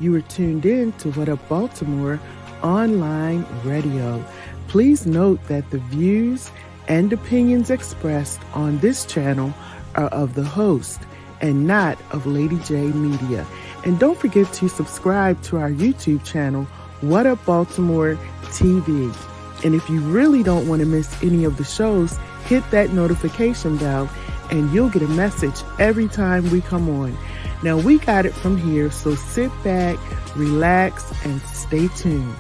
You are tuned in to What Up Baltimore online radio. Please note that the views and opinions expressed on this channel are of the host and not of Lady J Media. And don't forget to subscribe to our YouTube channel, What Up Baltimore TV. And if you really don't want to miss any of the shows, hit that notification bell and you'll get a message every time we come on. Now, we got it from here, so sit back, relax, and stay tuned.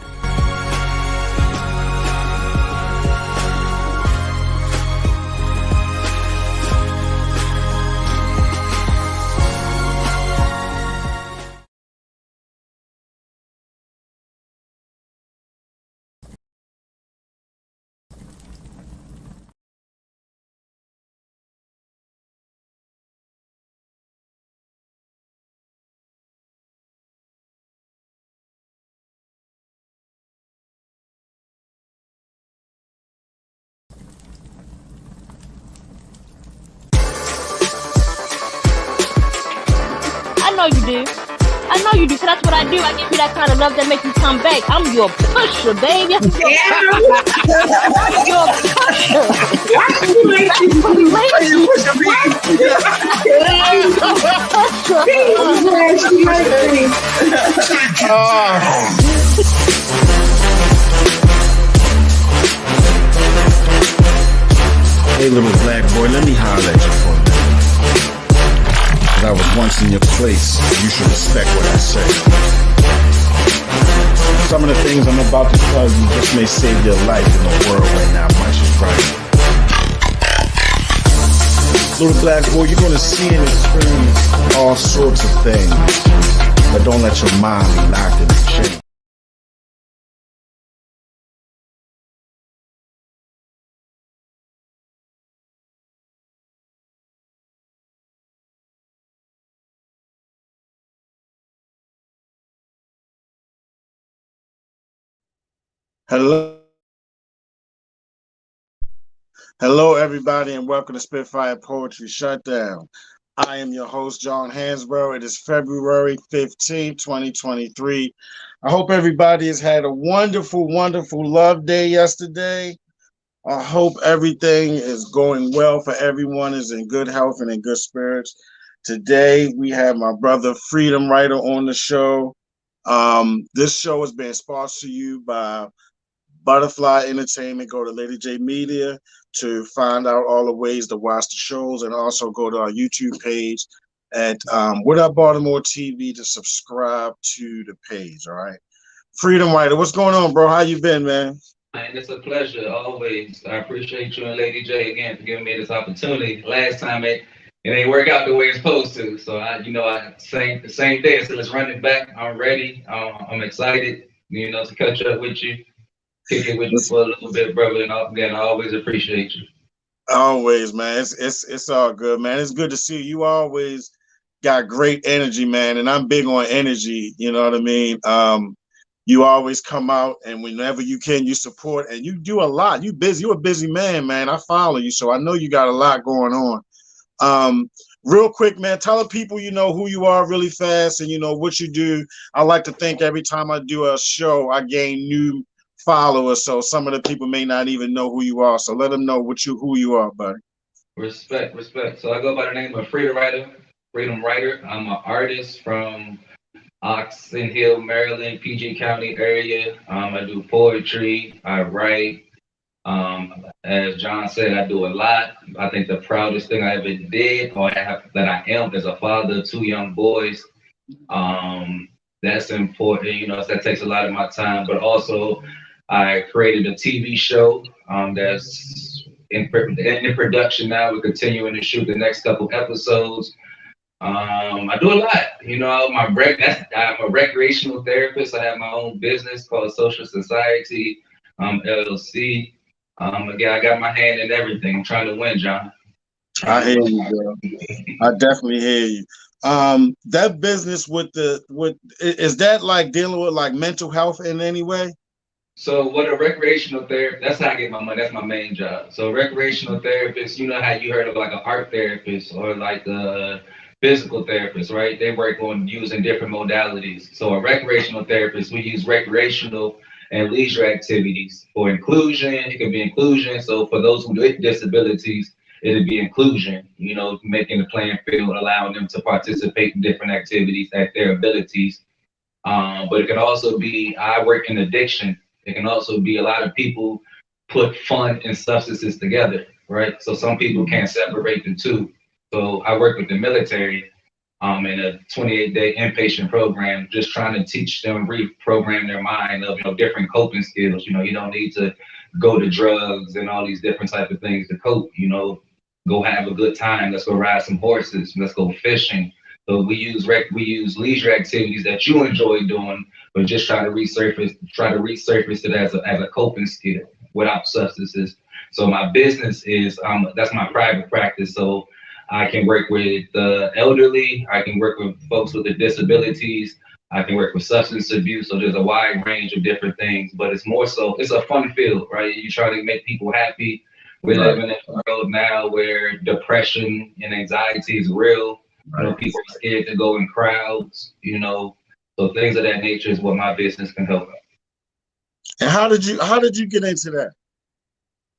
I know you do. I know you do, because that's what I do. I give you that kind of love that makes you come back. I'm your pusher, baby. You're a pusher. Hey, little black boy, let me holler at you for a minute. I was once in your place, you should respect what I say. Some of the things I'm about to tell you just may save your life in the world right now much is right. Little black boy, you're gonna see and experience all sorts of things, but don't let your mind be locked in the chain. Hello, everybody, and welcome to Spitfire Poetry Shutdown. I am your host, John Hansboro. It is February 15th, 2023. I hope everybody has had a wonderful, wonderful love day yesterday. I hope everything is going well for everyone, is in good health and in good spirits. Today, we have my brother, Freedom Writer, on the show. This show is being sponsored to you by Butterfly Entertainment. Go to Lady J Media to find out all the ways to watch the shows, and also go to our YouTube page at What Up Baltimore TV to subscribe to the page. All right, Freedom Writer, what's going on, bro? How you been, man? Man, it's a pleasure always. I appreciate you and Lady J again for giving me this opportunity. Last time it ain't work out the way it's supposed to. So I same day. So let's run it back. I'm ready. I'm excited, to catch up with you. Kick it with you for a little bit, brother, and again, I always appreciate you. Always, man. It's all good, man. It's good to see you. You always got great energy, man, and I'm big on energy. You know what I mean? You always come out, and whenever you can, you support, and you do a lot. You busy. You're a busy man, man. I follow you, so I know you got a lot going on. Real quick, man, tell the people who you are really fast, and what you do. I like to think every time I do a show, I gain new followers, so some of the people may not even know who you are. So let them know who you are, buddy. Respect. So I go by the name of Freedom Writer. I'm an artist from Oxon Hill, Maryland, PG County area. I do poetry. I write. As John said, I do a lot. I think the proudest thing I ever did, or that I am, is a father of 2 young boys. That's important. That takes a lot of my time, but also I created a TV show that's in production now. We're continuing to shoot the next couple episodes. I do a lot. I'm a recreational therapist. I have my own business called Social Society LLC. Again, I got my hand in everything. I'm trying to win, John. I hear you, bro. I definitely hear you. That business is that like dealing with like mental health in any way? So what a recreational therapist, that's how I get my money. That's my main job. So recreational therapist, you know how you heard of like an art therapist or like a physical therapists, right? They work on using different modalities. So a recreational therapist, we use recreational and leisure activities for inclusion. It can be inclusion. So for those with disabilities, it'd be inclusion, you know, making the playing field, allowing them to participate in different activities at their abilities. But it can also be, I work in addiction. It can also be a lot of people put fun and substances together, right? So some people can't separate the two. So I work with the military in a 28-day inpatient program, just trying to teach them, reprogram their mind of, you know, different coping skills. You know, you don't need to go to drugs and all these different type of things to cope. You know, go have a good time. Let's go ride some horses. Let's go fishing. So we use leisure activities that you enjoy doing, but just try to resurface it as a coping skill without substances. So my business is that's my private practice. So I can work with the elderly. I can work with folks with the disabilities. I can work with substance abuse. So there's a wide range of different things, but it's more so, it's a fun field, right? You try to make people happy. We live in a world now where depression and anxiety is real. You know, people are scared to go in crowds, you know, so things of that nature is what my business can help out. And how did you get into that?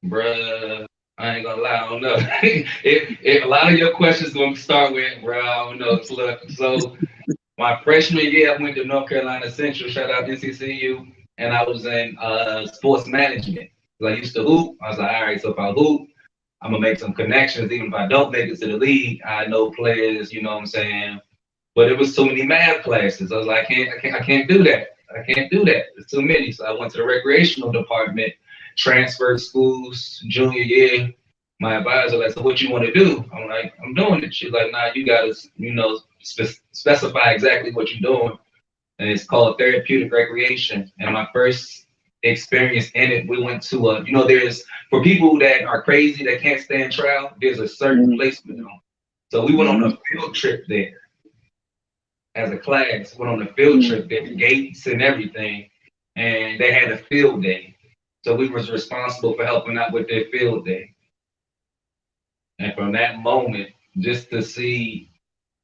Bruh, I ain't gonna lie, I don't know. if a lot of your questions gonna start with, bruh, I don't know. So my freshman year, I went to North Carolina Central, shout out NCCU, and I was in sports management. I used to hoop. I was like, all right, so if I hoop, I'm gonna make some connections. Even if I don't make it to the league, I know players, you know what I'm saying? But it was too many math classes. I was like, I can't do that. I can't do that. There's too many. So I went to the recreational department, transferred schools junior year. My advisor like, so what you want to do? I'm like, I'm doing it. She's like, nah, you gotta, you know, specify exactly what you're doing. And it's called therapeutic recreation. And my first experience in it, we went to a, you know, there's, for people that are crazy, that can't stand trial, there's a certain place for them. So we went on a field trip there as a class, went on a field trip there, gates and everything. And they had a field day. So we was responsible for helping out with their field day. And from that moment, just to see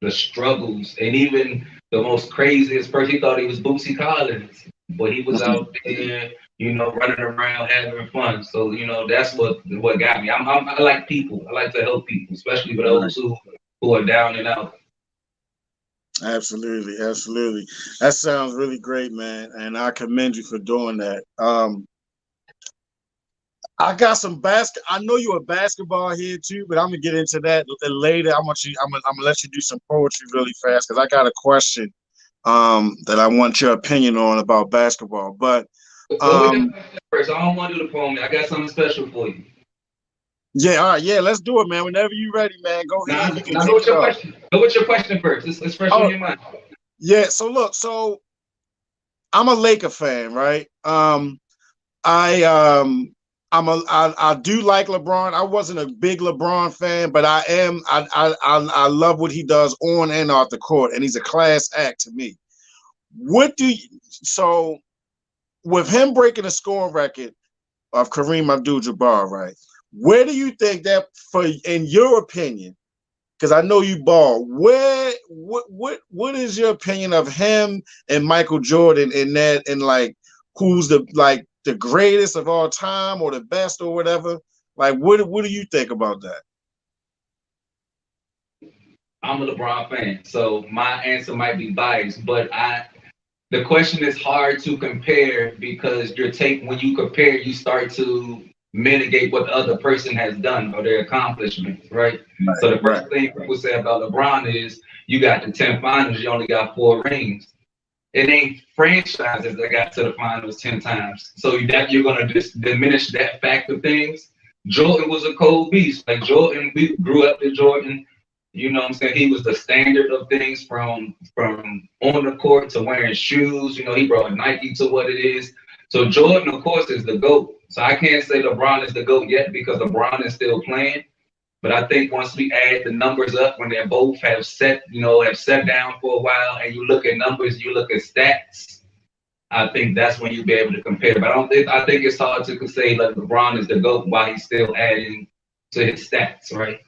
the struggles, and even the most craziest person, he thought he was Bootsy Collins, but he was out there, you know, running around having fun. So, you know, that's what got me. I like people. I like to help people, especially for those who are down and out. Absolutely. That sounds really great, man. And I commend you for doing that. I got some I know you're a basketball here too, but I'm gonna get into that later. I'm gonna let you do some poetry really fast because I got a question that I want your opinion on about basketball. But first, I don't want to do the poem. I got something special for you. Yeah, all right, yeah, let's do it, man. Whenever you're ready, man, go ahead. Go with your question. Go with your question first. It's fresh on your mind. Yeah. So look, I'm a Laker fan, right? I do like LeBron. I wasn't a big LeBron fan, but I love what he does on and off the court, and he's a class act to me. So with him breaking the scoring record of Kareem Abdul-Jabbar, right? Where do you think that, in your opinion, because I know you ball, what is your opinion of him and Michael Jordan in that, and like who's the greatest of all time or the best or whatever? Like, what do you think about that? I'm a LeBron fan, so my answer might be biased, but the question is hard to compare because when you compare, you start to mitigate what the other person has done or their accomplishments, right? So the first thing people say about LeBron is you got the 10 finals, you only got 4 rings. It ain't franchises that got to the finals 10 times. So you're gonna just diminish that fact of things. Jordan was a cold beast. Like Jordan, we grew up to Jordan. You know what I'm saying? He was the standard of things from on the court to wearing shoes. You know, he brought Nike to what it is. So Jordan, of course, is the GOAT. So I can't say LeBron is the GOAT yet because LeBron is still playing. But I think once we add the numbers up, when they both have sat down for a while, and you look at numbers, you look at stats, I think that's when you'll be able to compare. But I think it's hard to say like LeBron is the GOAT while he's still adding to his stats, right?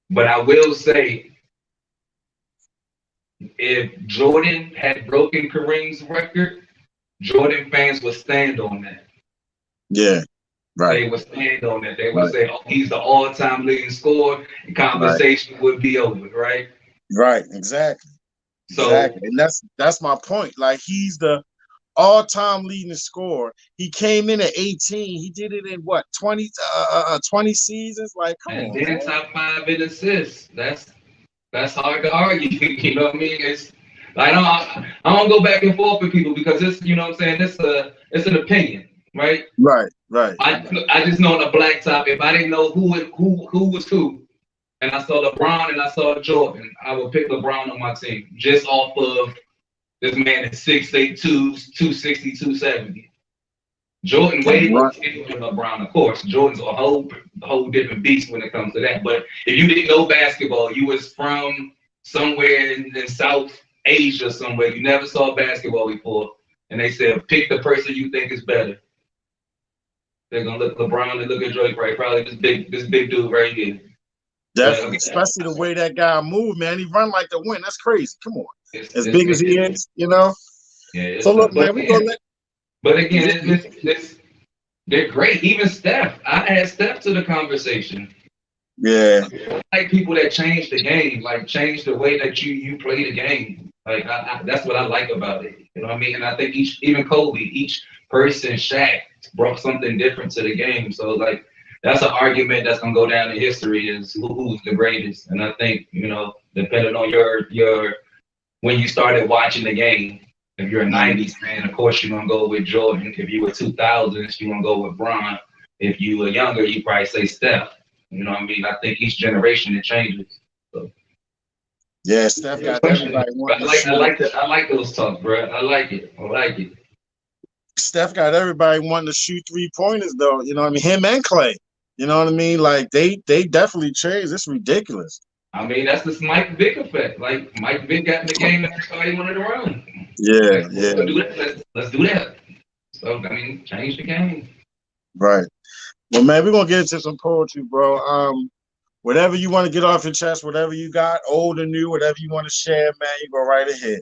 But I will say if Jordan had broken Kareem's record, Jordan fans would stand on that. Yeah, right. They would stand on that. They would Right. say, "Oh, he's the all-time leading scorer," and Right. conversation would be over, right? Right. Exactly. So, Exactly. And that's my point. Like he's the all-time leading scorer. He came in at 18. He did it in what 20 seasons? Like, come and on, then man. top 5 in assists. That's hard to argue. You know what I mean? It's like I don't go back and forth with people because it's you know what I'm saying. It's an opinion, right? Right. Right. I just know on the blacktop. If I didn't know who was who, and I saw LeBron and I saw Jordan, I would pick LeBron on my team just off of this man is 6'8", 260, 270. Jordan way more skilled than LeBron, of course. Jordan's a whole different beast when it comes to that. But if you didn't know basketball, you was from somewhere in South Asia somewhere, you never saw basketball before, and they said pick the person you think is better. They're gonna look LeBron and look at Drake, right? Probably this big dude right here. Definitely, especially the way that guy moved, man. He run like the wind. That's crazy. Come on, as big as he is, you know. Yeah. So look, man, we gonna let. But again, they're great. Even Steph, I add Steph to the conversation. Yeah. I like people that change the game, like change the way that you play the game. Like that's what I like about it. You know what I mean? And I think even Kobe, each person, Shaq, brought something different to the game. So like that's an argument that's gonna go down in history is who's the greatest. And I think depending on your when you started watching the game. If you're a 90s fan, of course you're gonna go with Jordan. If you were 2000s, you're gonna go with Bron. If you were younger, you probably say Steph. You know what I mean? I think each generation it changes. So. Yeah, Steph got everybody wanting to shoot. I like those talks, bro. I like it. Steph got everybody wanting to shoot 3-pointers, though. You know what I mean? Him and Clay. You know what I mean? Like they definitely changed. It's ridiculous. I mean, that's the Mike Vick effect. Like Mike Vick got in the game and that's how he wanted to run. Yeah, Let's do that. So I mean, change the game. Right. Well, man, we're gonna get into some poetry, bro. Whatever you want to get off your chest, whatever you got, old or new, whatever you want to share, man, you go right ahead.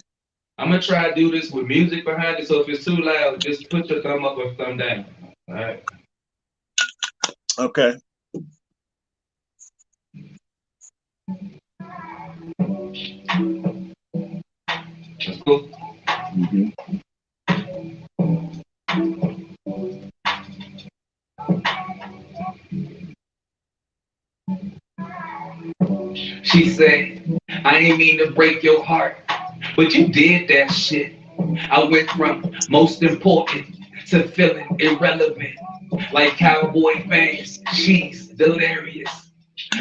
I'm gonna try to do this with music behind it. So if it's too loud, just put your thumb up or thumb down. All right. Okay. That's cool. Mm-hmm. She said, I ain't mean to break your heart, but you did that shit. I went from most important to feeling irrelevant. Like cowboy fans, she's delirious.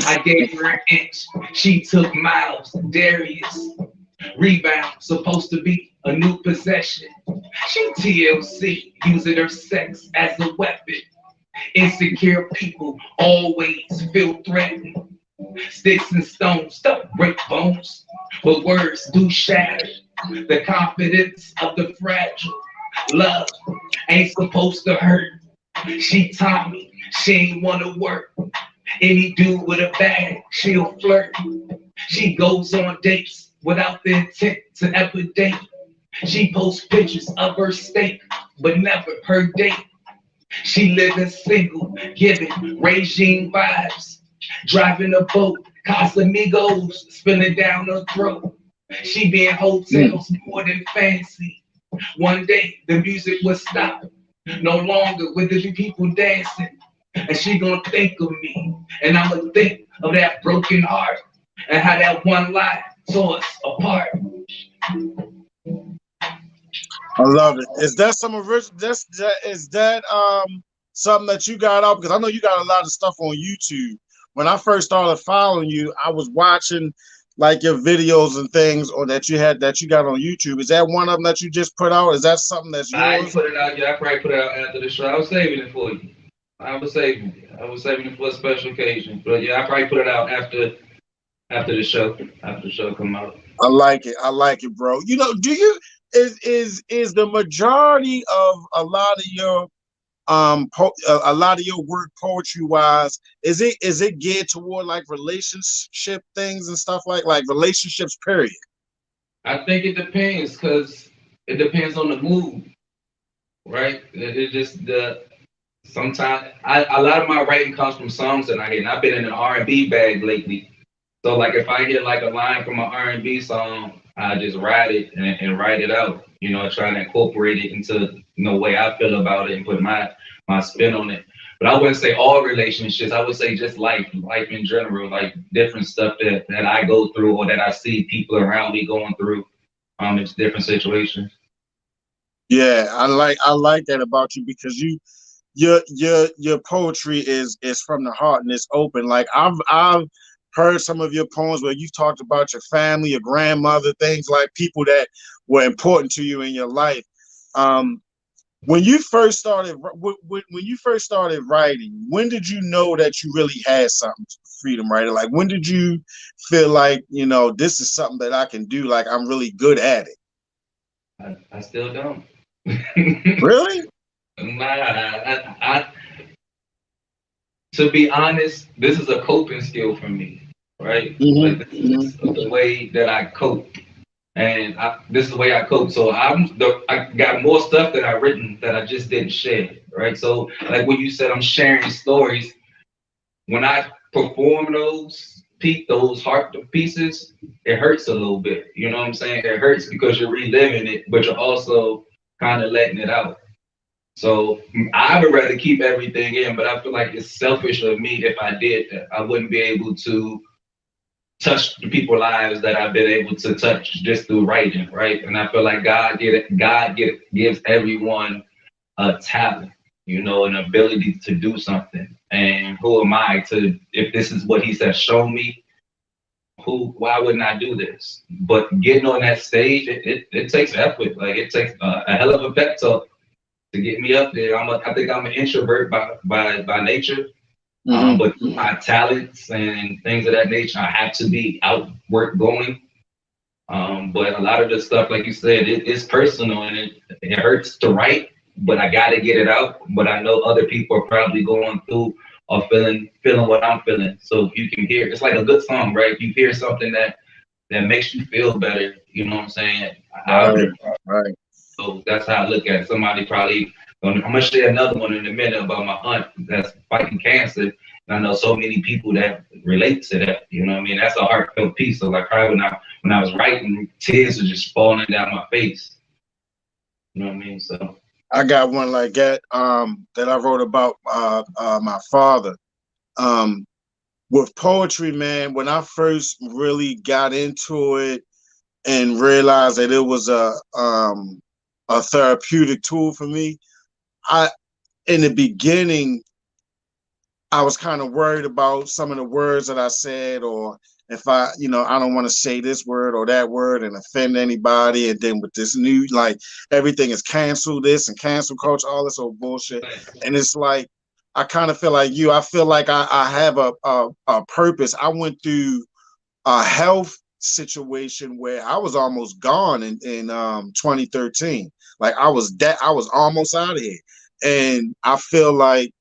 I gave her an inch, she took miles. Darius. Rebound, supposed to be a new possession. She TLC, using her sex as a weapon. Insecure people always feel threatened. Sticks and stones don't break bones, but words do shatter the confidence of the fragile. Love ain't supposed to hurt. She taught me she ain't wanna work. Any dude with a bag, she'll flirt. She goes on dates without the intent to ever date. She posts pictures of her state, but never her date. She living single, giving regime vibes. Driving a boat, Casamigos spilling down her throat. She be in hotels more than fancy. One day the music will stop. No longer will there be people dancing. And she gonna think of me. And I'ma think of that broken heart. And how that one lie tore us apart. I love it. Is that some original? Is that something that you got out? Because I know you got a lot of stuff on YouTube. When I first started following you, I was watching like your videos and things, or that you got on YouTube. Is that one of them that you just put out? Is that something that's yours? I put it out. Yeah, I probably put it out after the show. I was saving it for you. I was saving it for a special occasion. But yeah, I probably put it out after the show. After the show come out. I like it, bro. You know, is the majority of a lot of your work poetry wise, is it geared toward like relationship things and stuff like relationships, period? I think it depends because it depends on the mood, right? It just the sometimes a lot of my writing comes from songs that I hear, and I've been in an R&B bag lately. So like if I hear like a line from an R&B song, I just write it and write it out. You know, trying to incorporate it into the way I feel about it and put my spin on it. But I wouldn't say all relationships. I would say just life in general, like different stuff that I go through or that I see people around me going through. It's different situations. Yeah, I like that about you because your poetry is from the heart and it's open. Like I've heard some of your poems where you've talked about your family, your grandmother, things like people that were important to you in your life. Um, when you first started when you first started writing, when did you know that you really had something freedom writer? Like when did you feel like, this is something that I can do, like I'm really good at it? I still don't. Really? Nah, to be honest, this is a coping skill for me, right? Like this Mm-hmm. is the way that I cope, and this is the way I cope. So I got more stuff that I've written that I just didn't share, right? So like when you said I'm sharing stories, when I perform those heart pieces, it hurts a little bit. You know what I'm saying? It hurts because you're reliving it, but you're also kind of letting it out. So I would rather keep everything in, but I feel like it's selfish of me if I did that. I wouldn't be able to touch the people's lives that I've been able to touch just through writing, right? And I feel like gives everyone a talent, an ability to do something. And who am I to, if this is what he says, show me, why wouldn't I do this? But getting on that stage, it takes effort. Like it takes a hell of a pep talk to get me up there. I think I'm an introvert by nature. Mm-hmm. But my talents and things of that nature, I have to be outward going. But a lot of the stuff, like you said, it's personal and it hurts to write, but I got to get it out. But I know other people are probably going through or feeling what I'm feeling. So if you can hear, it's like a good song, right? If you hear something that makes you feel better, you know what I'm saying? I'll do Right, it. right. So that's how I look at it. Somebody probably, I'm gonna share another one in a minute about my aunt that's fighting cancer. And I know so many people that relate to that. You know what I mean? That's a heartfelt piece. So like cried when I was writing, tears were just falling down my face. You know what I mean? So I got one like that I wrote about my father. Um, with poetry, man, when I first really got into it and realized that it was a therapeutic tool for me, I in the beginning I was kind of worried about some of the words that I said, or if I don't want to say this word or that word and offend anybody. And then with this new, like everything is cancel this and cancel culture, all this old bullshit. And it's like, I kind of feel like you. I feel like I have a purpose. I went through a health situation where I was almost gone in 2013. Like I was almost out of here, and I feel like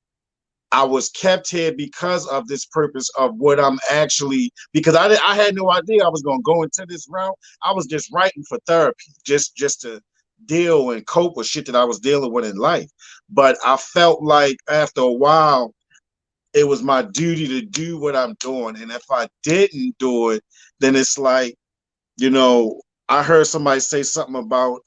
I was kept here because of this purpose of what I'm actually, because I had no idea I was going to go into this route. I was just writing for therapy, just to deal and cope with shit that I was dealing with in life. But I felt like after a while, it was my duty to do what I'm doing. And if I didn't do it, then it's like, you know, I heard somebody say something about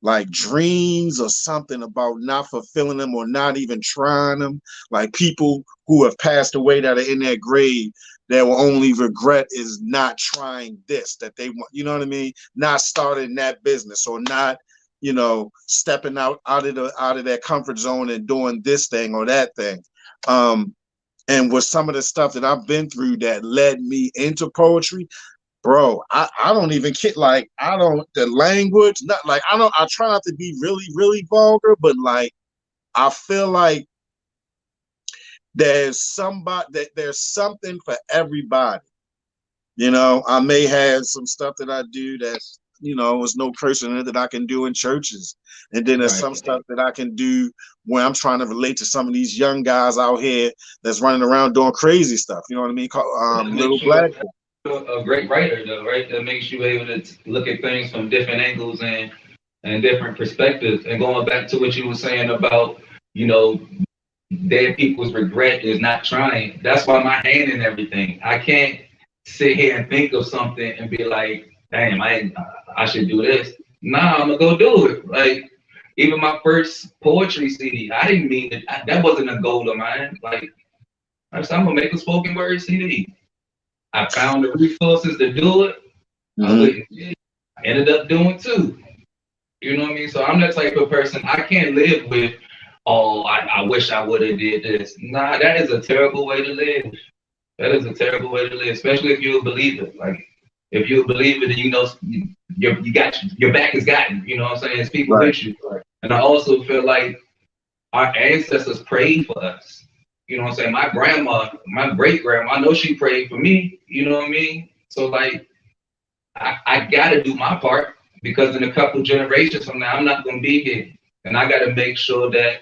like dreams or something about not fulfilling them or not even trying them. Like people who have passed away that are in their grave, their only regret is not trying this that they want. You know what I mean? Not starting that business or not, stepping out of their comfort zone and doing this thing or that thing. And with some of the stuff that I've been through that led me into poetry, bro, I don't even kid, like I don't the language, not like I try not to be really, really vulgar, but like I feel like there's something for everybody. I may have some stuff that I do that's, there's no cursing in it that I can do in churches. And then there's right. some stuff that I can do where I'm trying to relate to some of these young guys out here that's running around doing crazy stuff. You know what I mean? Little black. a great writer, though, right? That makes you able to look at things from different angles and different perspectives. And going back to what you were saying about, you know, dead people's regret is not trying. That's why my hand in everything. I can't sit here and think of something and be like, damn, I should do this. Nah, I'm gonna go do it. Like even my first poetry CD, I didn't mean it. That wasn't a goal of mine. Like I said, I'm gonna make a spoken word CD. I found the resources to do it. I ended up doing two. You know what I mean? So I'm that type of person. I can't live with, oh, I wish I would have did this. Nah, that is a terrible way to live. That is a terrible way to live, especially if you're a believer. Like if you're a believer, then you know you got your back is gotten. You know what I'm saying? It's people with you. And I also feel like our ancestors prayed for us. You know what I'm saying? My grandma, my great grandma, I know she prayed for me. You know what I mean? So like, I gotta do my part because in a couple generations from now, I'm not gonna be here, and I gotta make sure that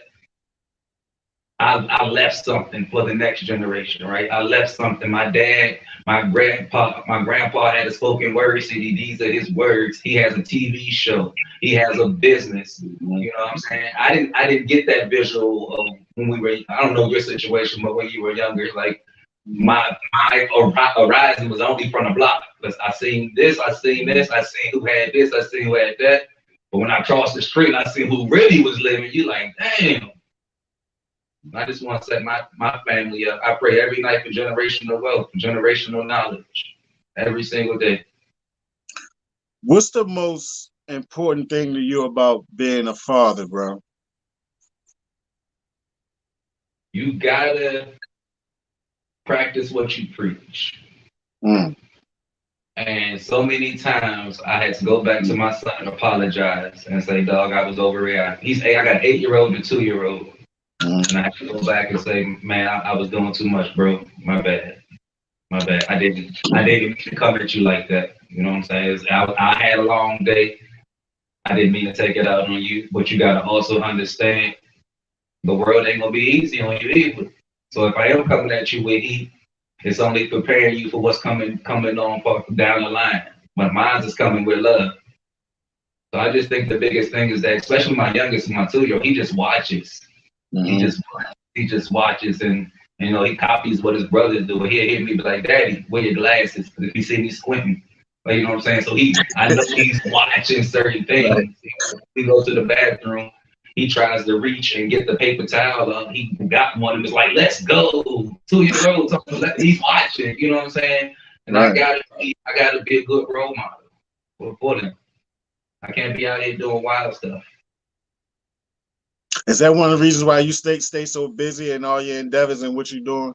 I left something for the next generation, right? I left something. My dad, my grandpa had a spoken word CD. These are his words. He has a TV show. He has a business. You know what I'm saying? I didn't get that visual of when we were. I don't know your situation, but when you were younger, like my horizon was only from the block. I seen this. I seen this. I seen who had this. I seen who had that. But when I crossed the street, I seen who really was living. You like, damn. I just want to set my family up. I pray every night for generational wealth, generational knowledge, every single day. What's the most important thing to you about being a father, bro? You gotta practice what you preach. And so many times I had to go back to my son and apologize and say, dog, I was overreacting. I got an 8-year-old and a 2-year-old. And I have to go back and say, man, I was doing too much, bro. My bad. I didn't mean to come at you like that. You know what I'm saying? I had a long day. I didn't mean to take it out on you, but you gotta also understand the world ain't gonna be easy on you either. So if I am coming at you with heat, it's only preparing you for what's coming on down the line. But mine is coming with love. So I just think the biggest thing is that, especially my youngest, my 2-year-old, he just watches. He just watches and you know he copies what his brothers do. He'll hit me be like, Daddy, wear your glasses if you see me squinting. Like, you know what I'm saying? So I know he's watching certain things. He goes to the bathroom, he tries to reach and get the paper towel up. He got one and was like, let's go. 2-year-old, he's watching, you know what I'm saying? And I gotta be a good role model for them. I can't be out here doing wild stuff. Is that one of the reasons why you stay so busy in all your endeavors and what you're doing?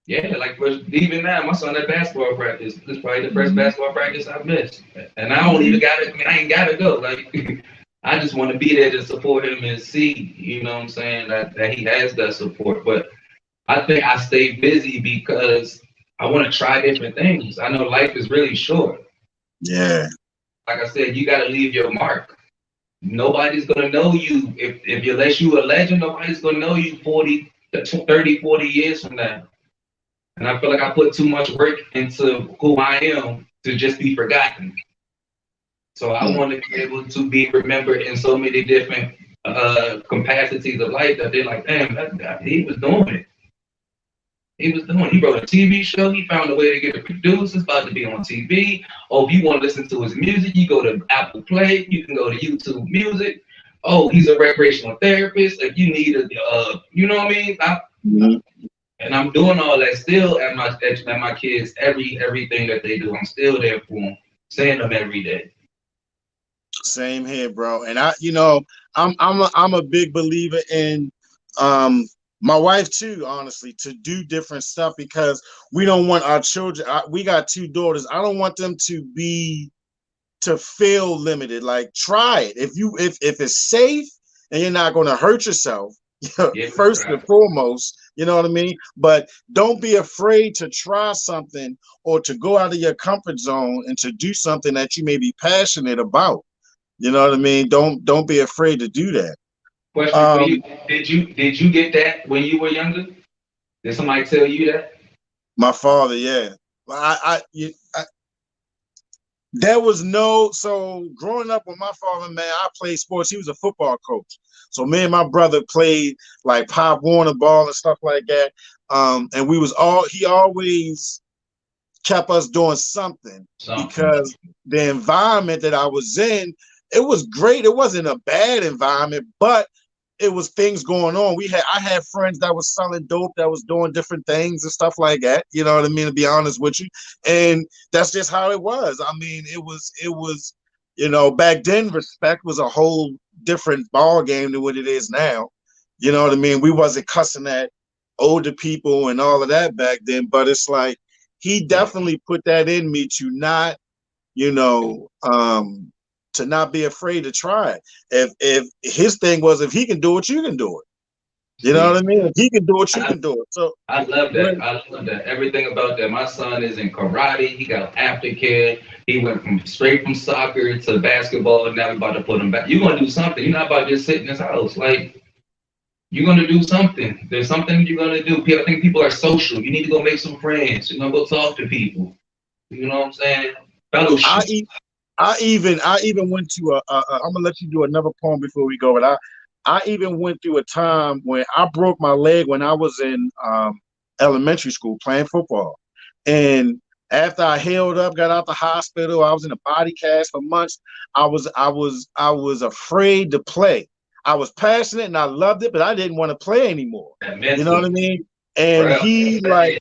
Yeah, like even now, my son at basketball practice. This is probably the first basketball practice I've missed, and I don't even got it. I mean, I ain't gotta go. Like, I just want to be there to support him and see, you know what I'm saying, that he has that support. But I think I stay busy because I want to try different things. I know life is really short. Yeah. Like I said, you got to leave your mark. Nobody's going to know you. If unless you're a legend, nobody's going to know you 30, 40 years from now. And I feel like I put too much work into who I am to just be forgotten. So I want to be able to be remembered in so many different capacities of life that they're like, damn, that guy, he was doing it. He wrote a TV show. He found a way to get a producer. It's about to be on TV. Oh, if you want to listen to his music, you go to Apple Play. You can go to YouTube Music. Oh, he's a recreational therapist. If you need you know what I mean? And I'm doing all that still at my kids, everything that they do. I'm still there for them, seeing them every day. Same here, bro. And I'm a big believer in my wife too, honestly, to do different stuff because we don't want our children. We got 2 daughters. I don't want them to feel limited. Like, try it. If it's safe and you're not going to hurt yourself, first and foremost, you know what I mean? But don't be afraid to try something or to go out of your comfort zone and to do something that you may be passionate about. You know what I mean? Don't be afraid to do that. Question for you: Did you get that when you were younger? Did somebody tell you that? My father, yeah. There was no, so growing up with my father, man, I played sports. He was a football coach. So me and my brother played like Pop Warner ball and stuff like that. And he always kept us doing something because the environment that I was in, it was great. It wasn't a bad environment, but it was things going on. I had friends that was selling dope, that was doing different things and stuff like that. You know what I mean? To be honest with you, and that's just how it was. I mean, it was, back then respect was a whole different ball game than what it is now. You know what I mean? We wasn't cussing at older people and all of that back then, but it's like he definitely put that in me to not, you know, to not be afraid to try it. If his thing was, if he can do it, you can do it. You know what I mean? If he can do it, you can do it. So I love that. I love that. Everything about that. My son is in karate. He got aftercare. He went straight from soccer to basketball, and now we're about to put him back. You're gonna do something. You're not about to just sit in his house. Like, you're gonna do something. There's something you're gonna do. I think people are social. You need to go make some friends. You're gonna go talk to people. You know what I'm saying? Fellowship. I even went to I'm gonna let you do another poem before we go, but I even went through a time when I broke my leg when I was in elementary school playing football, and after I healed up, got out the hospital, I was in a body cast for months. I was afraid to play. I was passionate and I loved it, but I didn't want to play anymore. You know what I mean? And he let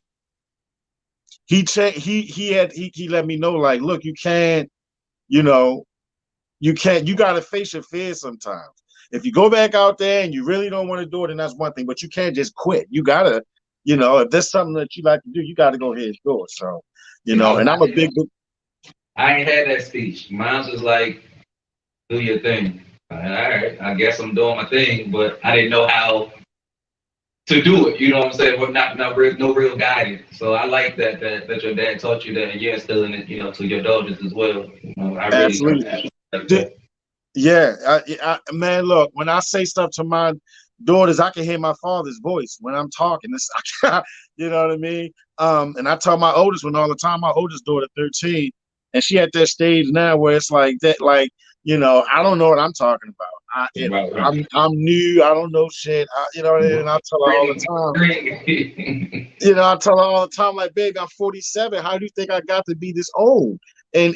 me know, like, look, you can't. You got to face your fears sometimes. If you go back out there and you really don't want to do it, then that's one thing, but you can't just quit. You got to, if there's something that you like to do, you got to go ahead and do it. So, and I'm a big. I ain't had that speech. Mine was like, do your thing. All right, I guess I'm doing my thing, but I didn't know how to do it. You know what I'm saying? Well, no real guidance. So I like that your dad taught you that, and you're instilling it, to your daughters as well. I really absolutely. Yeah, man. Look, when I say stuff to my daughters, I can hear my father's voice when I'm talking. You know what I mean? And I tell my oldest one all the time. My oldest daughter, 13, and she at that stage now where it's like that, like, I don't know what I'm talking about. I'm new. I don't know shit. And I tell her all the time. I tell her all the time, like, baby, I'm 47. How do you think I got to be this old? And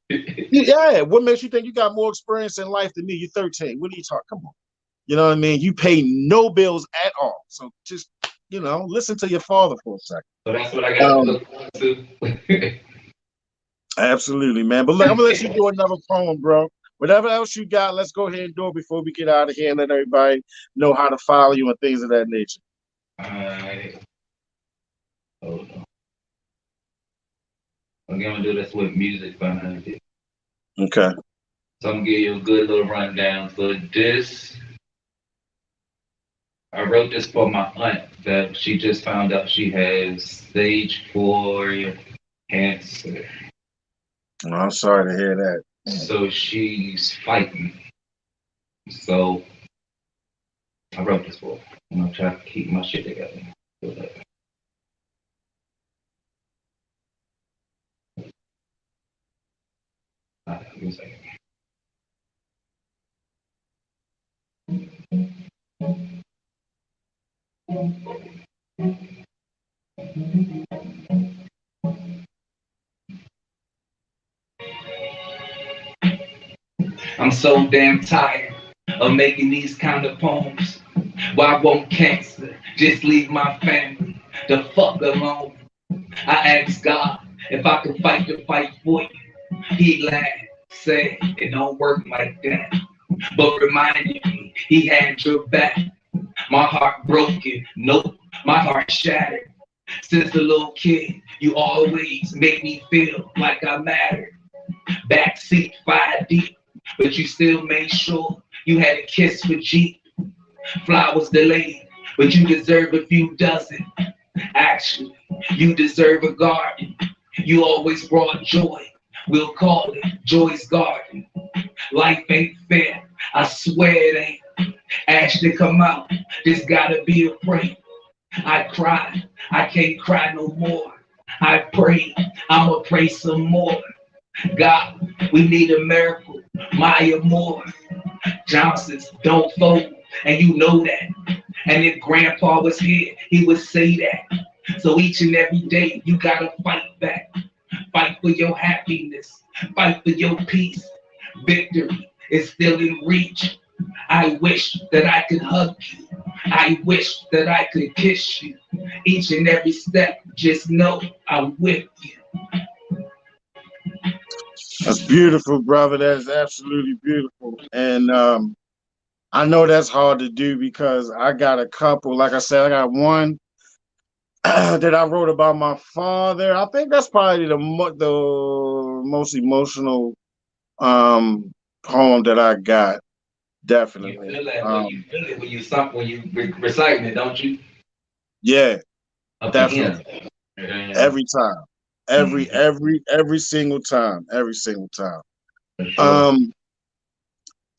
yeah, what makes you think you got more experience in life than me? You're 13. What are you talking? Come on. You know what I mean? You pay no bills at all. So just, listen to your father for a second. So that's what I got to look forward to. Absolutely, man. But look, I'm gonna let you do another poem, bro. Whatever else you got, let's go ahead and do it before we get out of here and let everybody know how to follow you and things of that nature. All right. Hold on. I'm gonna do this with music behind it. Okay. So I'm gonna give you a good little rundown for this. I wrote this for my aunt that she just found out she has stage 4 cancer. Oh, I'm sorry to hear that. So she's fighting. So I wrote this for her. I'm gonna try to keep my shit together. Give me a second. I'm so damn tired of making these kind of poems. Why won't cancer just leave my family the fuck alone? I asked God if I could fight the fight for you. He laughed, said it don't work like that, but reminded me he had your back. My heart broken, nope, my heart shattered. Since a little kid, you always made me feel like I mattered. Backseat 5 deep, but you still made sure you had a kiss for Jeep. Flowers delayed, but you deserve a few dozen. Actually, you deserve a garden. You always brought joy. We'll call it Joy's Garden. Life ain't fair, I swear it ain't. Ash to come out, just gotta be afraid. I cried, I can't cry no more. I pray, I'ma pray some more. God, we need a miracle. Maya Moore, Johnson's don't fold, and you know that. And if Grandpa was here, he would say that. So each and every day, you gotta fight back. Fight for your happiness. Fight for your peace. Victory is still in reach. I wish that I could hug you. I wish that I could kiss you. Each and every step, just know I'm with you. That's beautiful, brother. That is absolutely beautiful. And I know that's hard to do because I got a couple. Like I said, I got one that I wrote about my father. I think that's probably the most emotional poem that I got. Definitely. You feel that when you feel it when you reciting it, don't you? Yeah, Up definitely. again. Every time. Every single time. Every single time. Sure.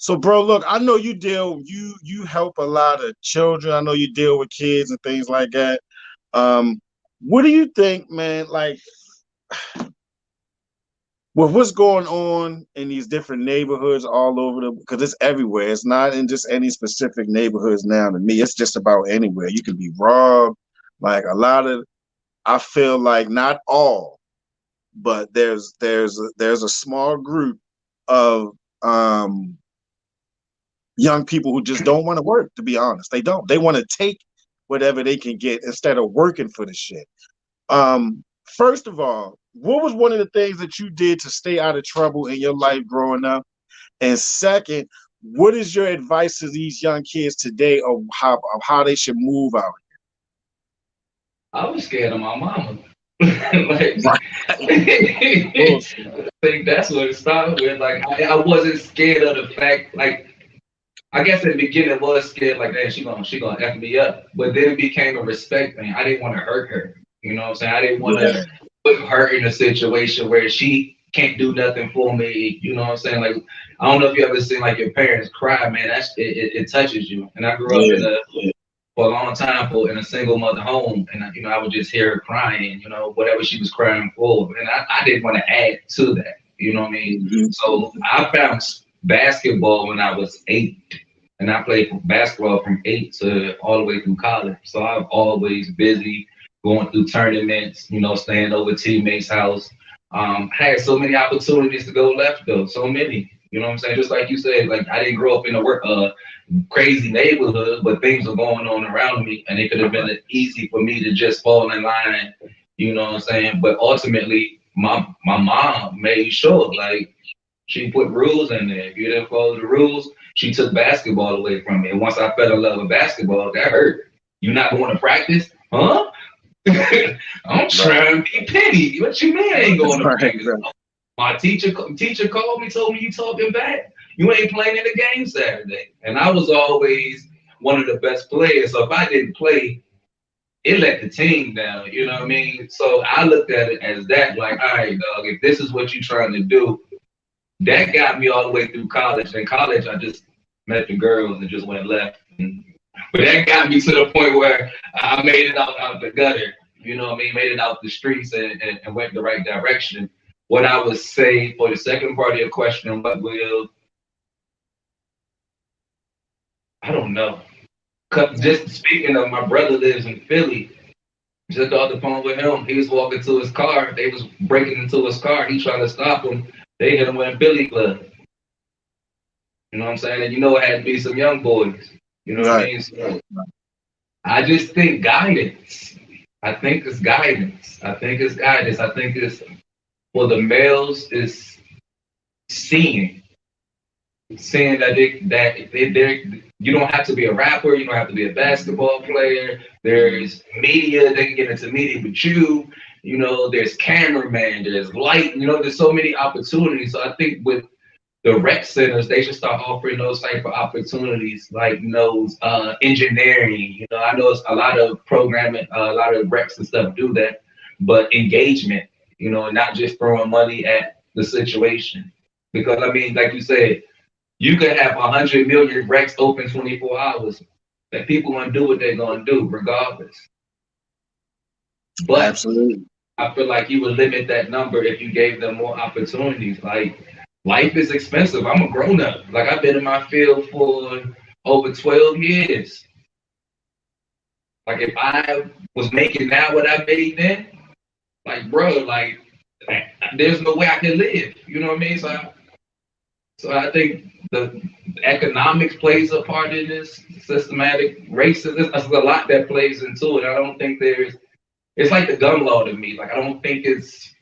So bro, look, I know you help a lot of children. I know you deal with kids and things like that. What do you think, man, like with what's going on in these different neighborhoods all over because it's everywhere. It's not in just any specific neighborhoods now to me. It's just about anywhere. You can be robbed. Like a lot of, I feel like not all, but there's a small group of young people who just don't want to work, to be honest. They don't. They want to take whatever they can get instead of working for the shit. First of all, what was one of the things that you did to stay out of trouble in your life growing up? And second, what is your advice to these young kids today of how they should move out? I was scared of my mama. Like, I think that's what it started with. Like, I wasn't scared of the fact, like, I guess in the beginning I was scared, like, damn, she gonna F me up. But then it became a respect thing. I didn't want to hurt her. You know what I'm saying? I didn't want to put her in a situation where she can't do nothing for me. You know what I'm saying? Like, I don't know if you ever seen like your parents cry, man. It touches you. And I grew up for a long time in a single mother home, and I would just hear her crying, whatever she was crying for, and I didn't want to add to that. You know what I mean? Mm-hmm. So I found basketball when I was 8, and I played basketball from 8 to all the way through college. So I'm always busy going through tournaments, staying over teammates' house. I had so many opportunities to go left though, so many. You know what I'm saying? Just like you said, like I didn't grow up in a crazy neighborhood, but things were going on around me, and it could have been easy for me to just fall in line. You know what I'm saying? But ultimately, my mom made sure, like, she put rules in there. If you didn't follow the rules, she took basketball away from me. And once I fell in love with basketball, that hurt. You not going to practice? Huh? I'm trying to be petty. What you mean I ain't going to practice? My teacher called me, told me you talking back. You ain't playing in the game Saturday. And I was always one of the best players. So if I didn't play, it let the team down. You know what I mean? So I looked at it as that, like, all right, dog, if this is what you're trying to do, that got me all the way through college. In college, I just met the girls and just went left. But that got me to the point where I made it out the gutter. You know what I mean? Made it out the streets and went the right direction. What I would say for the second part of your question, I don't know. Just speaking of, my brother lives in Philly. Just off the phone with him. He was walking to his car. They was breaking into his car. He tried to stop him. They hit him with a billy club. You know what I'm saying? And it had to be some young boys. You know what I mean? So I just think guidance. I think it's guidance. I think it's for the males is seeing that you don't have to be a rapper, you don't have to be a basketball player. There's media, they can get into media with you. There's cameraman, there's light. There's so many opportunities. So I think with the rec centers, they should start offering those type of opportunities, like engineering. I know it's a lot of programming, a lot of recs and stuff do that, but engagement. Not just throwing money at the situation. Because I mean, like you said, you could have 100 million recs open 24 hours. That people gonna do what they're gonna do, regardless. But absolutely, I feel like you would limit that number if you gave them more opportunities. Like life is expensive. I'm a grown up. Like I've been in my field for over 12 years. Like if I was making now what I made then, like bro, like there's no way I can live. You know what I mean? So I think the economics plays a part in this systematic racism. There's a lot that plays into it. I don't think it's like the gun law to me. Like I don't think it's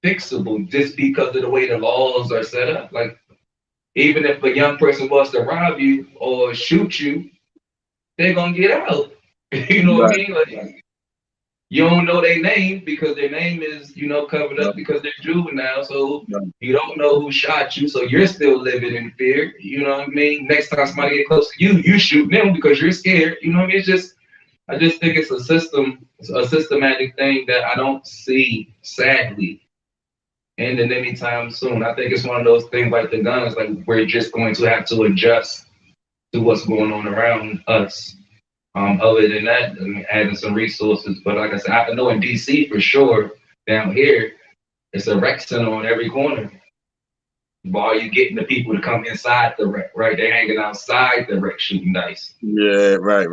fixable just because of the way the laws are set up. Like even if a young person wants to rob you or shoot you, they're gonna get out. You know what I mean? Like you don't know their name because their name is, covered up because they're juvenile. So you don't know who shot you. So you're still living in fear. You know what I mean? Next time somebody get close to you, you shoot them because you're scared. You know what I mean? I just think it's a systematic thing that I don't see, sadly, ending anytime soon. I think it's one of those things like the guns, like we're just going to have to adjust to what's going on around us. Other than that, I mean, adding some resources. But like I said, I know in DC for sure, down here, it's a rec center on every corner. While you getting the people to come inside the rec, right? They're hanging outside the rec shooting dice. Yeah, right.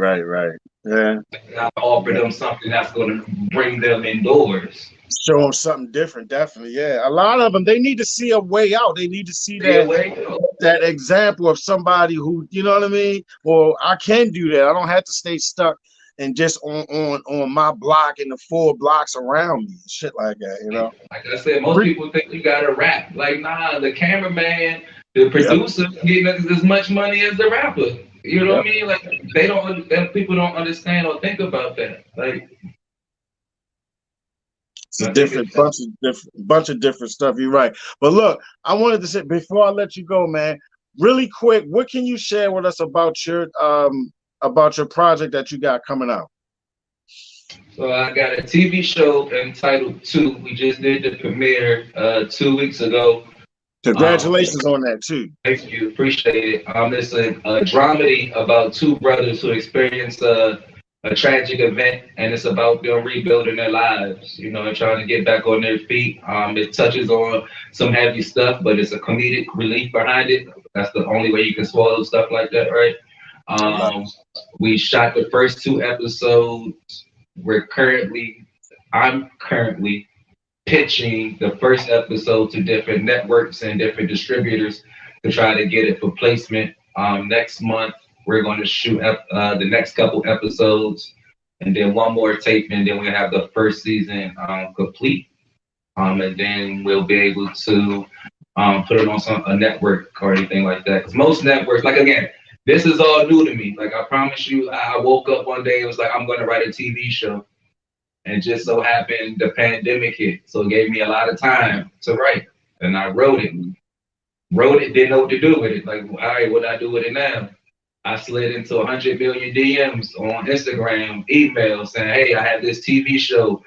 Yeah. I offer them something that's going to bring them indoors. Show them something different, definitely. Yeah, a lot of them, they need to see a way out. They need to see that example of somebody who, you know what I mean? Or I can do that. I don't have to stay stuck and just on my block and the 4 blocks around me, shit like that, you know? Like I said, most people think you got to rap. Like, nah, the cameraman, the producer getting as much money as the rapper. You know what I mean? Like people don't understand or think about that. Like, it's a bunch of different stuff. You're right. But look, I wanted to say before I let you go, man, really quick, what can you share with us about your project that you got coming out? So I got a TV show entitled 2. We just did the premiere 2 weeks ago. Congratulations on that too. Thank you, appreciate it. It's a dramedy about 2 brothers who experience a tragic event, and it's about them rebuilding their lives, and trying to get back on their feet. It touches on some heavy stuff, but it's a comedic relief behind it. That's the only way you can swallow stuff like that, right? We shot the first 2 episodes. I'm currently pitching the first episode to different networks and different distributors to try to get it for placement. Next month, we're going to shoot the next couple episodes and then one more tape, and then we'll have the first season complete. And then we'll be able to put it on a network or anything like that. Because most networks, like again, this is all new to me. Like I promise you, I woke up one day and was like, I'm going to write a TV show. And just so happened the pandemic hit. So it gave me a lot of time to write. And I wrote it, didn't know what to do with it. Like, all right, what do I do with it now? I slid into 100 million DMs on Instagram, emails saying, hey, I have this TV show.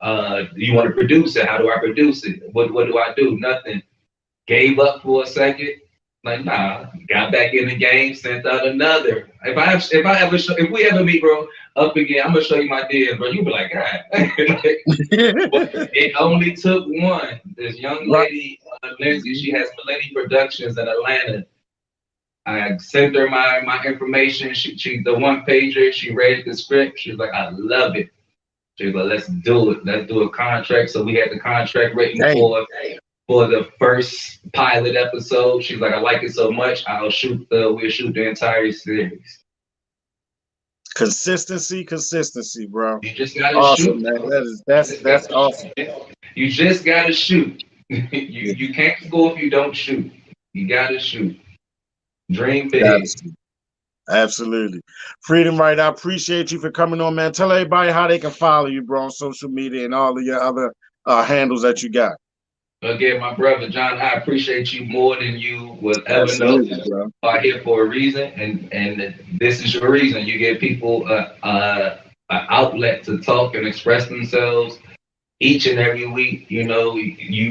Do you want to produce it? How do I produce it? What do I do? Nothing. Gave up for a second. Like, nah, got back in the game, sent out another. If we ever meet, bro, up again, I'm gonna show you my DMs, bro. You be like, God. It only took one. This young lady, Lindsay, she has Millennium Productions in Atlanta. I sent her my information. She's the one pager. She read the script. She's like, I love it. She's like, let's do it. Let's do a contract. So we had the contract written for the first pilot episode. She's like, I like it so much, we'll shoot the entire series. Consistency, bro. You just gotta shoot, man. That's awesome. You just gotta shoot. you can't go if you don't shoot. You gotta shoot. Dream big. Absolutely. Freedom Right. I appreciate you for coming on, man. Tell everybody how they can follow you, bro, on social media and all of your other handles that you got. Again, my brother John, I appreciate you more than you will ever know. You are here for a reason, and this is your reason. You give people an outlet to talk and express themselves each and every week. You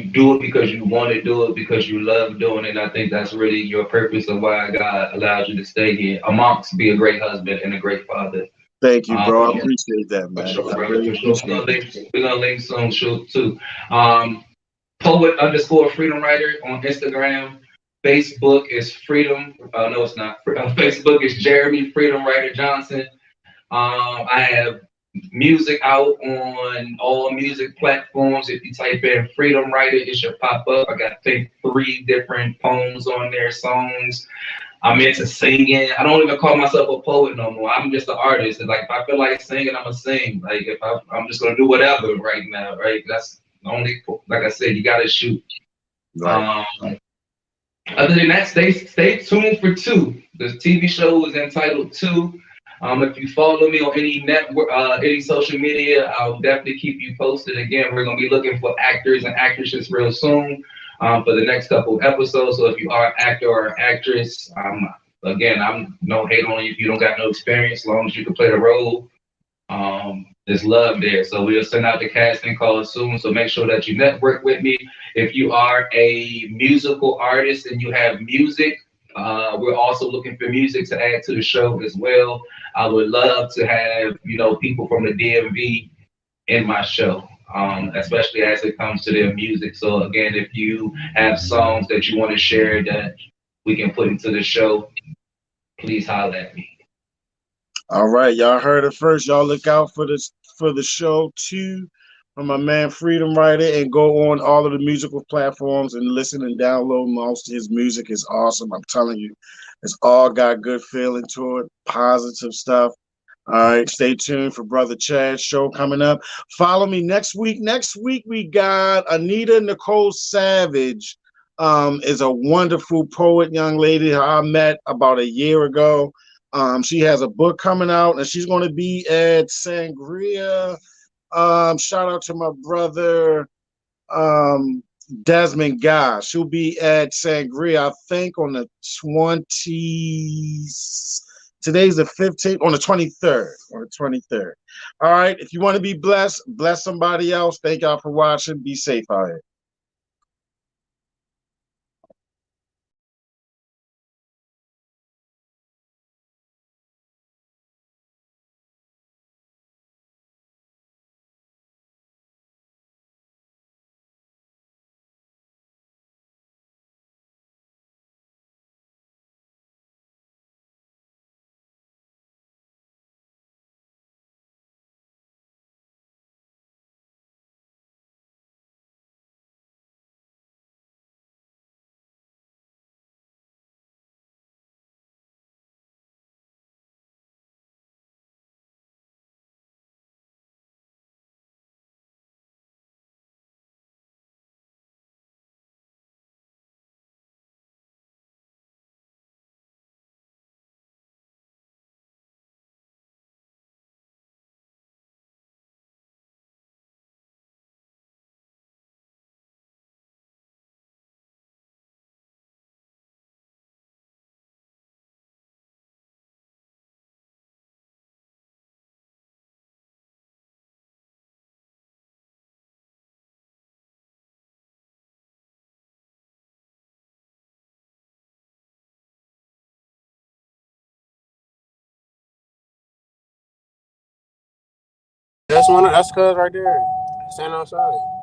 do it because you want to do it, because you love doing it. I think that's really your purpose of why God allowed you to stay here, amongst be a great husband and a great father Thank you, bro. I appreciate that, For man. sure, I brother. really For sure. appreciate it. We're gonna link some show too. Poet underscore freedom writer on Instagram. Facebook is freedom. No, it's not. Facebook is Jeremy Freedom Writer Johnson. I have music out on all music platforms. If you type in Freedom Writer, it should pop up. I got, I think, 3 different poems on there, songs. I'm into singing. I don't even call myself a poet no more. I'm just an artist. And like, if I feel like singing, I'm gonna sing. Like, if I'm just gonna do whatever right now, right? That's the only, like I said, you gotta shoot. Right. Other than that, stay tuned for 2. The TV show is entitled 2. If you follow me on any network, any social media, I'll definitely keep you posted. Again, we're gonna be looking for actors and actresses real soon for the next couple of episodes. So if you are an actor or an actress, again, I'm no hate on you if you don't got no experience, as long as you can play the role. There's love there. So we'll send out the casting calls soon. So make sure that you network with me. If you are a musical artist and you have music, we're also looking for music to add to the show as well. I would love to have, people from the DMV in my show, especially as it comes to their music. So again, if you have songs that you want to share that we can put into the show, please holler at me. All right, y'all heard it first. Y'all look out for the show 2 from my man Freedom Writer, and go on all of the musical platforms and listen and download most of his music. Is awesome. I'm telling you, it's all got good feeling to it, positive stuff. All right, stay tuned for Brother Chad's show coming up. Follow me next week. Next week we got Anita Nicole Savage. Is a wonderful poet, young lady I met about a year ago. She has a book coming out, and she's going to be at Sangria. Shout out to my brother Desmond Guy. She'll be at Sangria, I think, on the 20th. Today's the 15th, on the 23rd. On the 23rd. All right. If you want to be blessed, bless somebody else. Thank y'all for watching. Be safe out here. That's cuz right there. Stand outside.